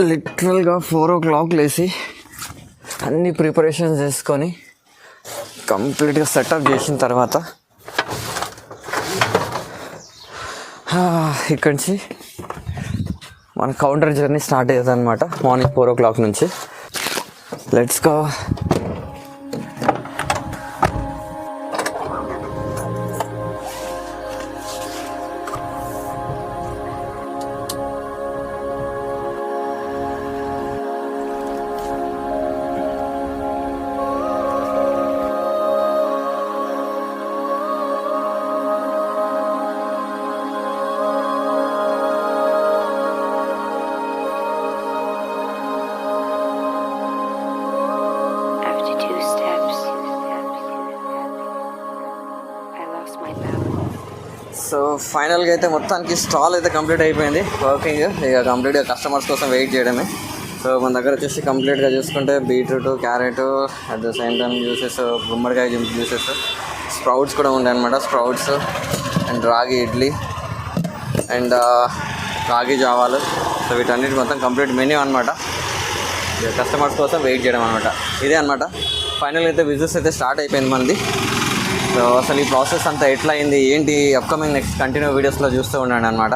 లిటరల్గా 4 o'clock లేసి అన్ని ప్రిపరేషన్స్ చేసుకొని కంప్లీట్గా సెటప్ చేసిన తర్వాత ఇక్కడి నుంచి మన కౌంటర్ జర్నీ స్టార్ట్ అయ్యేది అనమాట. మార్నింగ్ 4 o'clock నుంచి. Let's go. సో ఫైనల్గా అయితే మొత్తానికి స్టాల్ అయితే కంప్లీట్ అయిపోయింది. వర్కింగ్ ఇక కంప్లీట్గా కస్టమర్స్ కోసం వెయిట్ చేయడమే. సో మన దగ్గర వచ్చేసి కంప్లీట్గా చూసుకుంటే beetroot, carrot, at the same time juices, గుమ్మడికాయ జ్యూసెస్, స్ప్రౌట్స్ కూడా ఉండే అనమాట. స్ప్రౌట్స్ అండ్ రాగి ఇడ్లీ అండ్ రాగి జావాలు. సో వీటన్నిటి మొత్తం కంప్లీట్ మెన్యూ అనమాట. ఇక కస్టమర్స్ కోసం వెయిట్ చేయడం అనమాట. ఇదే అనమాట ఫైనల్గా అయితే బిజినెస్ అయితే స్టార్ట్ అయిపోయింది మనది. సో అసలు ఈ ప్రాసెస్ అంతా ఎట్లా అయింది ఏంటి అప్కమింగ్ నెక్స్ట్ కంటిన్యూ వీడియోస్లో చూస్తూ ఉండండి అనమాట.